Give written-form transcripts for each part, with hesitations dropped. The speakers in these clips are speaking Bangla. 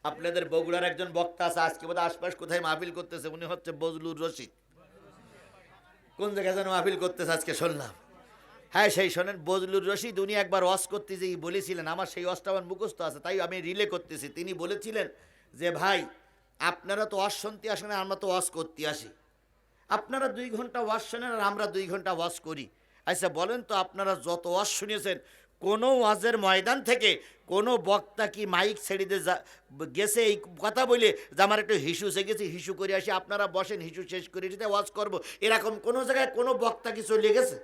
আপনাদের বগুড়ার একজন বক্তা আছে, আজকে বোধহয় আশপাশ কোথায় মাহফিল করতেছে, উনি হচ্ছে বজলুর রশিদ। কোন জায়গায় যেন মাহফিল করতেছে আজকে শুনলাম। হ্যাঁ, সেই শোনেন, বজলুর রশিদ উনি একবার ওয়াজ করতে যেই বলেছিলেন, আমার সেই ওয়াজটা আমার মুখস্থ আছে, তাই আমি রিলে করতেছি। তিনি বলেছিলেন যে ভাই, আপনারা তো ওয়াজ শুনতে আসেন, আমরা তো ওয়াজ করতে আসি। আপনারা 2 ঘন্টা ওয়াজ শোনেন আর আমরা 2 ঘন্টা ওয়াজ করি। আচ্ছা বলেন তো, আপনারা যত ওয়াজ শুনেছেন, কোনো ওয়াজের ময়দান থেকে কোনো বক্তা কি মাইক ছেড়ে দিয়ে গেছে এই কথা বলে যে আমার একটু হিসু গেছে, হিসু করে আসি, আপনারা বসেন, হিসু শেষ করে দিতে ওয়াজ করবো, এরকম কোনো জায়গায় কোনো বক্তা কি চলে গেছে?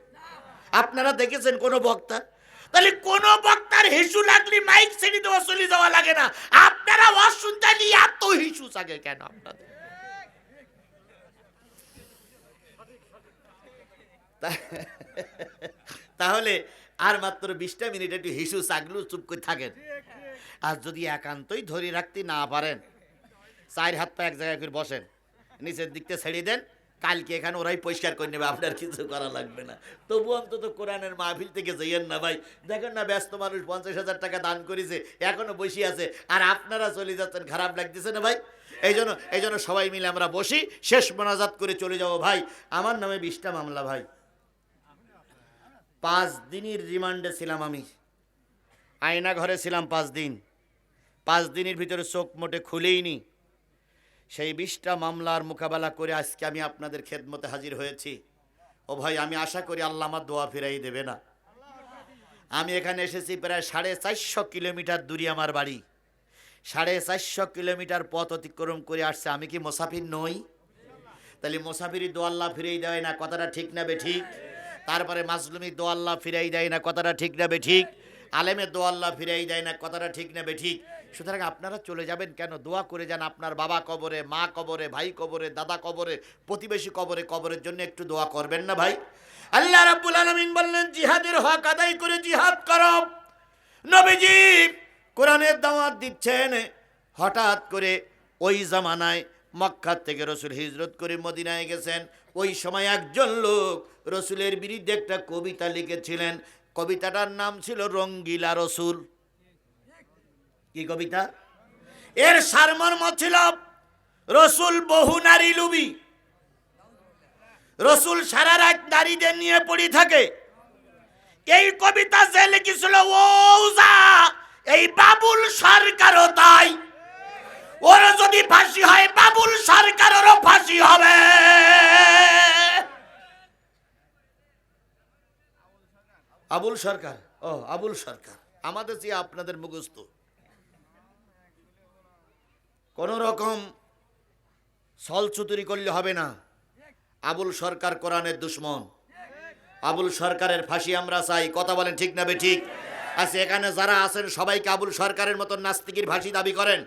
আপনারা দেখেছেন কোনো বক্তা? তাহলে কোন বক্তার হিসু লাগলে মাইক ছেড়ে দেওয়া চলে যাওয়া লাগে না, আপনারা ওয়াজ শুনতে এত হিসু থাকে কেন আপনাদের? তাহলে আর মাত্র 20টা মিনিট একটু হিসু চাগলু চুপ করে থাকেন। আর যদি একান্তই ধরে রাখতে না পারেন, 4 হাত পা এক জায়গায় করে বসেন, নিচের দিকতে ছেড়ে দেন, কালকে এখানে ওরাই পরিষ্কার করে নেবে, আপনার কিছু করা লাগবে না। তবু অন্তত কোরআনের মাহফিল থেকে যাইয়েন না ভাই। দেখেন না, ব্যস্ত মানুষ 50,000 টাকা দান করেছে, এখনো বসে আছে, আর আপনারা চলে যাচ্ছেন, খারাপ লাগতেছে না ভাই? এই জন্য সবাই মিলে আমরা বসি, শেষ মোনাজাত করে চলে যাব। ভাই, আমার নামে 20টা মামলা ভাই। 5 দিনের রিমান্ডে ছিলাম আমি, আয়না ঘরে ছিলাম 5 দিন। 5 দিনের ভিতরে চোখ মোটে খুলেইনি। সেই 20টা মামলার মোকাবেলা করে আজকে আমি আপনাদের খেদমতে হাজির হয়েছি। ও ভাই, আমি আশা করি আল্লাহ আমার দোয়া ফিরাই দেবে না। আমি এখানে এসেছি প্রায় 450 কিলোমিটার দূরে আমার বাড়ি, 450 কিলোমিটার পথ অতিক্রম করে আসছে। আমি কি মুসাফির নই? তাহলে মুসাফিরি দোয়া আল্লাহ ফিরাই দেয় না, কথাটা ঠিক না বে ঠিক? তারপরে মাজলুমি দোয়া আল্লাহ ফিরাই দেয় না, কথাটা ঠিক না বে ঠিক? আলেমের দোয়া আল্লাহ ফিরাই দেয় না, কথাটা ঠিক না বে ঠিক? সুতরাং আপনারা চলে যাবেন কেন? দোয়া করে যান, আপনার বাবা কবরে, মা কবরে, ভাই কবরে, দাদা কবরে, প্রতিবেশী কবরে, কবরের জন্য একটু দোয়া করবেন না ভাই? আল্লাহ রাব্বুল আলামিন বললেন, জিহাদের হক আদায় করে জিহাদ করো। নবীজি কোরআনের দাওয়াত দিচ্ছেন, হঠাৎ করে ওই জামানায় মক্কা থেকে রসুল হিজরত করে মদিনায় গেছেন। ওই সময় একজন লোক রসুলের বিরুদ্ধে একটা কবিতা লিখেছিলেন। কবিতাটার নাম ছিল রঙ্গিলা রসুল। কি কবিতা? এর সারমর্ম ছিল, রসুল বহু নারী লুবি, রসুল সারা রাত নারীদের নিয়ে পড়ে থাকে। এই কবিতা যে লিখেছিল ওজা এই বাবুল সরকারও তাই। ওর যদি ফাঁসি হয়, বাবুল সরকারেরও ফাঁসি হবে। আবুল সরকার, ও আবুল সরকার, আমাদের যে আপনাদের মুখস্থ। কোন রকম ছলচুতুরি করলে হবে না। আবুল সরকার কোরআনের দুশ্মন। আবুল সরকারের ফাঁসি আমরা চাই। কথা বলেন ঠিক না বে ঠিক? আচ্ছা, এখানে যারা আছেন সবাইকে আবুল সরকারের মতন নাস্তিকের ফাঁসি দাবি করেন?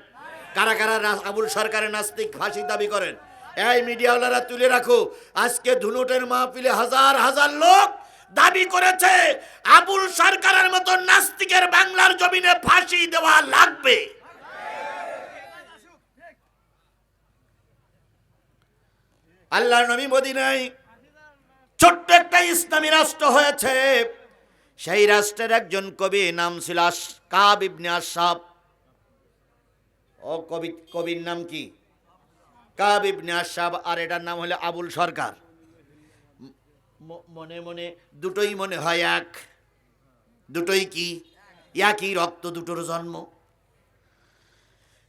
কারা কারা আবুল সরকারের নাস্তিক ফাঁসি দাবি করেন? এই মিডিয়াওয়ালারা তুলে রাখো, আজকে ধুনুটের মাহফিলে হাজার হাজার লোক দাবি করেছে আবুল সরকারের মতন নাস্তিকের বাংলার জমিনে ফাঁসি দেওয়া লাগবে। আল্লাহর নবী মদিনায় ছোট্ট একটা ইসলামী রাষ্ট্র হয়েছে। সেই রাষ্ট্রের একজন কবি, নাম ছিল কাব ইবনে আশরাফ। ও কবির নাম কি? কাব ইবনে আশরাফ। আর এটার নাম হলো আবুল সরকার। মনে মনে দুটোই মনে হয় এক। দুটোই কি? একই রক্ত, দুটোর জন্ম।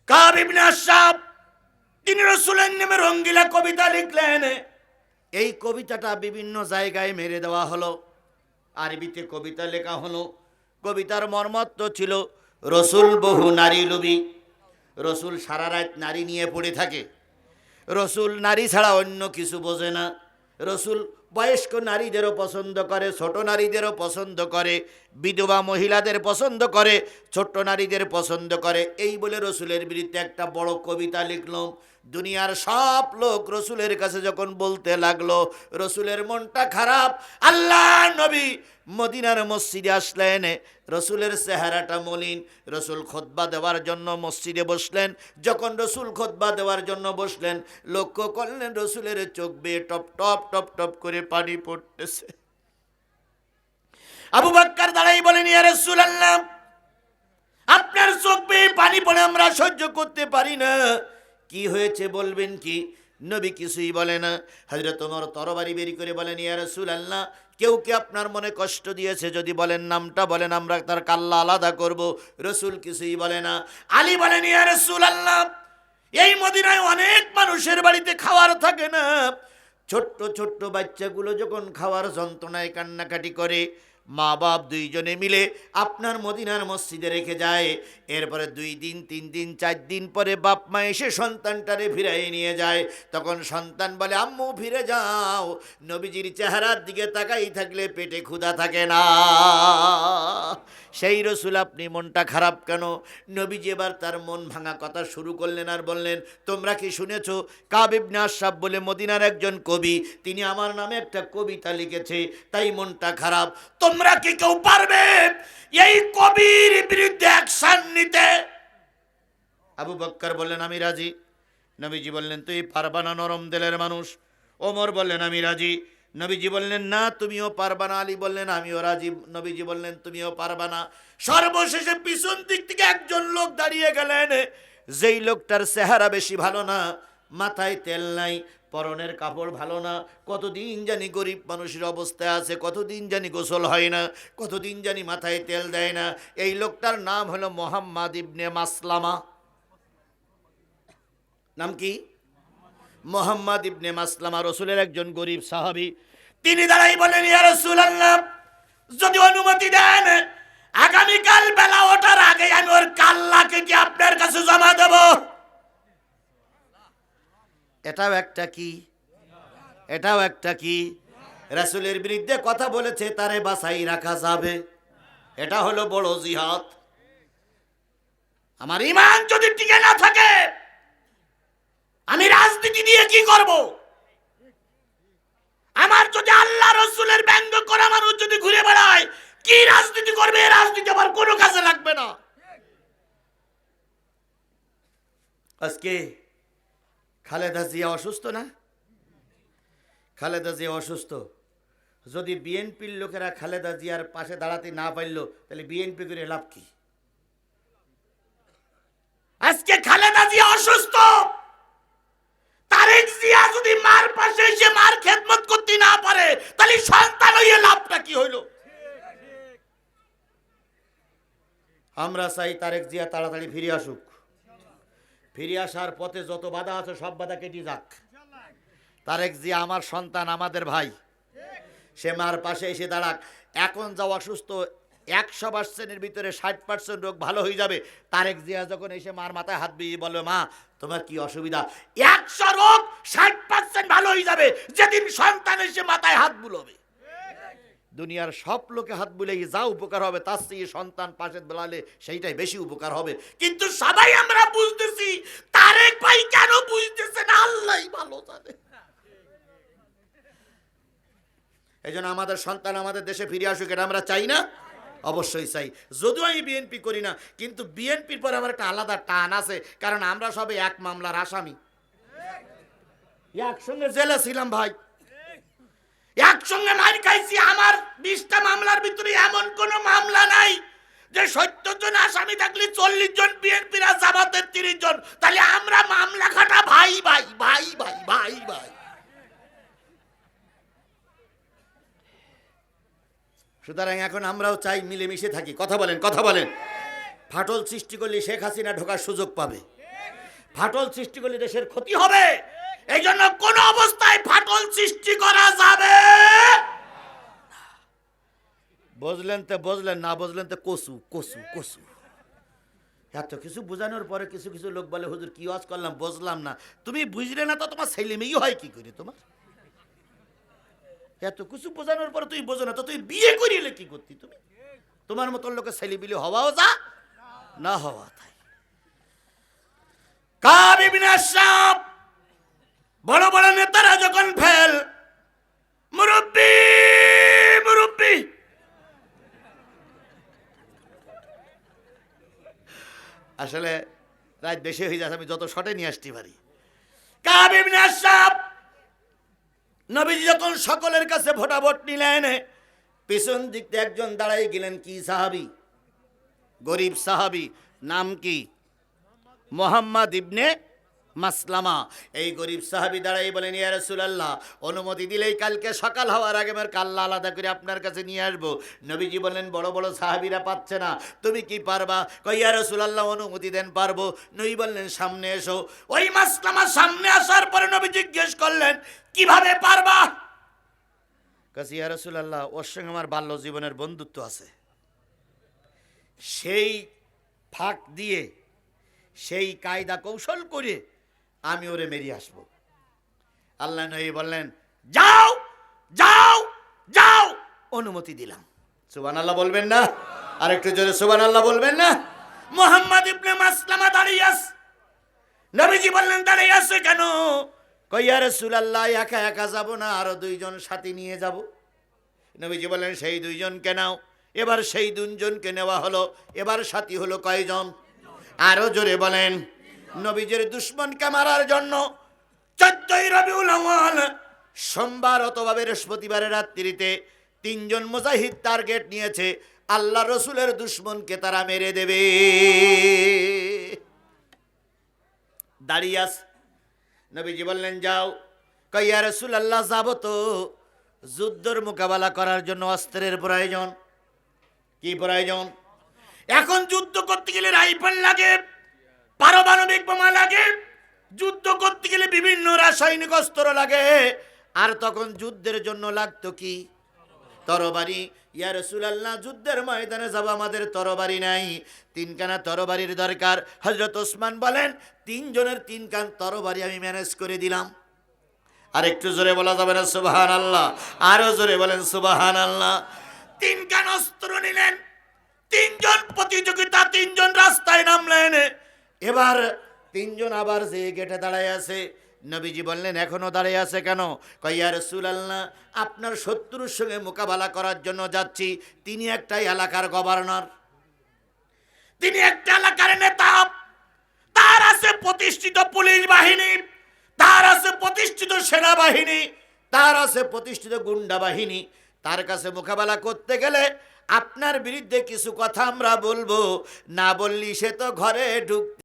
কাব ইবনে আশরাফ তিনি রাসূলের নামে রঙ্গিলা কবিতা লিখলেন। এই কবিতাটা বিভিন্ন জায়গায় মেরে দেওয়া হলো, আরবিতে কবিতা লেখা হলো। কবিতার মর্মার্থ ছিল, রসুল বহু নারী লোভী, রসুল সারা রাত নারী নিয়ে পড়ে থাকে, রসুল নারী ছাড়া অন্য কিছু বোঝে না, রসুল বয়স্ক নারীদেরও পছন্দ করে, ছোট নারীদেরও পছন্দ করে, বিধবা মহিলাদের পছন্দ করে, ছোট্ট নারীদের পছন্দ করে। এই বলে রসুলের বিরুদ্ধে একটা বড় কবিতা লিখলাম। দুনিয়ার সব লোক রসুলের কাছে যখন বলতে লাগলো, রসুলের মনটা খারাপ। আল্লাহ নবী মদিনার মসজিদে আসলেন। রসুলের চেহারাটা মলিন। রসুল খুতবা দেওয়ার জন্য মসজিদে বসলেন। যখন রসুল খুতবা দেওয়ার জন্য বসলেন, লক্ষ্য করলেন রসুলের চোখ বেয়ে টপ টপ টপ টপ করে পানি পড়তেছে। আবু বকর দাঁড়াই বলেন, ইয়া রাসূলুল্লাহ, আপনার চোখ বেয়ে পানি পড়ে আমরা সহ্য করতে পারি না। কি হয়েছে বলবেন কি? নবী কিছুই বলে না। হযরত ওমর তরবারি বের করে বলেন, ইয়া রাসূলুল্লাহ, কেউ কি আপনার মনে কষ্ট দিয়েছে? যদি বলেন নামটা বলেন, আমরা তার কাল্লা আলাদা করব। রাসূল কিছুই বলে না। আলী বলেন, ইয়া রাসূলুল্লাহ, এই মদিনায় অনেক মানুষের বাড়িতে খাবার থাকে না, ছোট্ট ছোট্ট বাচ্চাগুলো যখন খাওয়ার যন্ত্রণায় কান্নাকাটি করে, মা বাপ দুইজনে মিলে আপনার মদিনার মসজিদে রেখে যায়। এরপরে 2 দিন 3 দিন 4 দিন পরে বাপ মা এসে সন্তানটারে ফিরাই নিয়ে যায়। তখন সন্তান বলে, আম্মু ফিরে যাও। নবীজির চেহারার দিকে তাকাই থাকলে পেটে ক্ষুধা থাকে না। সেই রসুল, আপনি মনটা খারাপ কেন? নবীজি এবার তার মন ভাঙা কথা শুরু করলেন আর বললেন, তোমরা কি শুনেছো? কাব ইবনে আশরাফ বলে মদিনার একজন কবি, তিনি আমার নামে একটা কবিতা লিখেছে, তাই মনটা খারাপ। তোমরা কি কেউ পারবে এই কবির বিরুদ্ধে অ্যাকশন নিতে? আবু বকর বললেন, আমি রাজি। নবীজি বললেন, তুই পারবা না, নরম দিলের মানুষ। ওমর বললেন, আমি রাজি। নবীজি বললেন, না তুমিও পারবা না। আলী বললেন, আমিও রাজি। নবীজি বললেন, তুমিও পারবা না। সর্বশেষে পিছন দিক থেকে একজন লোক দাঁড়িয়ে গেলেন, যেই লোকটার চেহারা বেশি ভালো না, মাথায় তেল নাই, পরনের কাপড় ভালো না, কতদিন জানি গরিব মানুষের অবস্থায় আছে, কতদিন জানি গোসল হয় না, কতদিন জানি মাথায় তেল দেয় না। এই লোকটার নাম হলো মুহাম্মদ ইবনে মাসলামা। নাম কি? মুহাম্মদ ইবনে মাসলামা, রসুলের একজন গরিব সাহাবী। তিনি দাঁড়াই বলেন, ইয়া রাসূলুল্লাহ, যদি অনুমতি দেন, আগামীকাল বেলা ওঠার আগে আমি ওর কাল্লাকে কি আপনার কাছে জমা দেব। এটাও একটা কি? এটাও একটা কি? রাসূলের বিরুদ্ধে কথা বলেছে, তারে বাঁচাই রাখা যাবে? এটা হলো বড় জিহাদ। আমার ঈমান যদি টিকে না থাকে, আমি রাজনীতি দিয়ে কি করব? আমার যদি আল্লাহ রসুলের ব্যঙ্গ করা মানুষ যদি ঘুরে বেড়ায়, কি রাজনীতি করবে? এই রাজনীতি আমার কোনো কাজে লাগবে না। আজকে খালেদা জিয়া অসুস্থ না? খালেদা জিয়া অসুস্থ। যদি বিএনপির লোকেরা খালেদা জিয়ার পাশে দাঁড়াতে না পারল, তাহলে বিএনপি করে লাভ কি? আজকে খালেদা জিয়া অসুস্থ, তারেক জিয়া যদি মার পাশে এসে মার খেদমত করতে না পারে, তাহলে সন্তান হইয়ে লাভটা কি হইল? আমরা চাই তারেক জিয়া তাড়াতাড়ি ফিরে আসুক। ফিরে আসার পথে যত বাধা আছে সব বাধা কেটে যাক। তারেক জিয়া আমার সন্তান, আমাদের ভাই, সে মার পাশে এসে দাঁড়াক। এখন যা অসুস্থ, 100%-এর ভিতরে 60% রোগ ভালো হয়ে যাবে। তারেক জিয়া যখন এসে মার মাথায় হাত দিয়ে বলবে, মা তোমার কি অসুবিধা, 100 রোগ 60% ভালো হয়ে যাবে যেদিন সন্তান এসে মাথায় হাত বুলবে। দুনিয়ার সব লোকে হাত বুলে যা উপকার হবে, তার চেয়ে সন্তান পাশে বেলালে সেইটাই বেশি উপকার হবে। কিন্তু সবাই আমরা বুঝতেছি, তারেক ভাই কেন বুঝতেছে না আল্লাহই ভালো জানে। এই জন্য আমাদের সন্তান আমাদের দেশে ফিরে আসুক, এটা আমরা চাই না? অবশ্যই চাই। যদিও আমি বিএনপি করি না, কিন্তু বিএনপির পরে আমার একটা আলাদা টান আছে, কারণ আমরা সবাই এক মামলার আসামি। একসঙ্গে জেলে ছিলাম ভাই, একসঙ্গে মার খাইছি। আমার 20টা মামলার ভিতরে এমন কোন মামলা নাই যে 70 জন আসামি থাকলে 40 জন বিএনপির আর জামাতের 30 জন, তাহলে আমরা মামলা খাটা ভাই ভাই ভাই ভাই ভাই ভাই। সুতরাং এখন আমরাও চাই মিলেমিশে থাকি। কথা বলেন, কথা বলেন। ফাটল সৃষ্টি করলে শেখ হাসিনা ঢোকার সুযোগ পাবে, ফাটল সৃষ্টি করলে দেশের ক্ষতি হবে। এই জন্য কোন অবস্থায় ফাটল সৃষ্টি করা যাবে। বুঝলেন তো বুঝলেন, না বুঝলেন তো কসু কসু কসু। এত কিছু বোঝানোর পরে কিছু কিছু লোক বলে, হুজুর কি ওয়াজ করলাম বুঝলাম না। তুমি বুঝলে না তো তোমার ছেলে মেয়েই হয় কি করে? তোমার এত কিছু বোঝানোর পরে তুই বোঝো না তো তুই বিয়ে করিলে কি করতি? তুমি তোমার মতো লোকের ছেলে বিলে হওয়াও যা, না হওয়া তাই। কাব ইবনে আশরাফ, বড় বড় নেতারা যখন ফেল, মুরব্বি মুরব্বি, আসলে রাত বেশি হয়ে যাচ্ছে, আমি যত শটে নিয়ে আসতে পারি। কাব ইবনে আশরাফ, নবীজি যখন সকলের কাছে ভোটাভোট নিলেন, পিছন দিক থেকে একজন দাঁড়াই গেলেন। কি সাহাবী? গরিব সাহাবী, নাম কি? মোহাম্মদ ইবনে মাসলামা। এই গরিব সাহাবী দাঁড়াই বলেন, ইয়া রাসূলুল্লাহ, অনুমতি দিলেই কালকে সকাল হওয়ার আগে আমার কাল্লা আলাদা করে আপনার কাছে নিয়ে আসবো। নবীজি বললেন, বড় বড় সাহাবীরা পাচ্ছে না, তুমি কি পারবা? কই, ইয়া রাসূলুল্লাহ, অনুমতি দেন, পারবো। নবী বললেন, সামনে এসো। ওই মাসলামা সামনে আসার পরে নবী জিজ্ঞেস করলেন, কিভাবে পারবা? কাছে, ইয়া রাসূলুল্লাহ, ওর সঙ্গে আমার বাল্য জীবনের বন্ধুত্ব আছে, সেই ফাঁক দিয়ে, সেই কায়দা কৌশল করে আমি ওরে মেরিয়ে আসব। আল্লাহ নবী বললেন, যাও যাও যাও, অনুমতি দিলাম। সুবহানাল্লাহ বলবেন না? আরেকটু জোরে সুবহানাল্লাহ বলবেন না? মুহাম্মদ ইবনে মাসলামা দাঁড়িয়ে আছে। নবীজি বললেন, দাঁড়িয়ে আছে কেন? কই, ইয়া রাসূলুল্লাহ, একা একা যাব না, আরো দুইজন সাথী নিয়ে যাব। নবীজি বললেন, সেই দুইজনকে নাও। এবার সেই দুইজনকে নেওয়া হলো। এবার সাথী হলো কয়জন? আরো জোরে বলেন। নবীজির দুশমনকে মারার জন্য 14ই রবিউল আউয়াল সোমবার অথবা বৃহস্পতিবারের রাত্রিতে 3 জন মুজাহিদ টার্গেট নিয়েছে, আল্লাহ রসুলের দুশমনকে তারা মেরে দেবে। দাঁড়িয়ে আস। নবীজি বললেন, যাও। কই, ইয়া রাসূলুল্লাহ, যাব তো, যুদ্ধের মোকাবেলা করার জন্য অস্ত্রের প্রয়োজন। কি প্রয়োজন? এখন যুদ্ধ করতে গেলে রাইফেল লাগে, পারমাণবিক বোমা লাগে, যুদ্ধ করতে গেলে বিভিন্ন রাসায়নিক অস্ত্র লাগে। আর তখন যুদ্ধের জন্য লাগতো কি? তরবারি। ইয়া রাসূলুল্লাহ, যুদ্ধের ময়দানে যাব, আমাদের তরবারি নাই, 3 খানা তরবারির দরকার। হযরত ওসমান বলেন, 3 জনের 3 খান তরবারি আমি ম্যানেজ করে দিলাম। আর একটু জোরে বলা যাবে না সুবহানাল্লাহ? আরো জোরে বলেন সুবহানাল্লাহ। 3 খান অস্ত্র নিলেন, 3 জন প্রতিযোগিতা, 3 জন রাস্তায় নামলেন। এবার 3 জন আবার যে গেটে দাঁড়ায় আছে। নবীজি বললেন, এখনো দাঁড়িয়ে আছে কেন? কই, ইয়া রাসূলুল্লাহ, আপনার শত্রুর সঙ্গে মোকাবেলা করার জন্য যাচ্ছি। তিনি একটা এলাকার গভর্নর, তিনি একটা এলাকার নেতা, তার আছে প্রতিষ্ঠিত পুলিশ বাহিনী, তার আছে প্রতিষ্ঠিত সেনাবাহিনী, তার আছে প্রতিষ্ঠিত গুন্ডা বাহিনী। তার কাছে মোকাবেলা করতে গেলে আপনার বিরুদ্ধে কিছু কথা আমরা বলবো, না বললি সে তো ঘরে ঢুক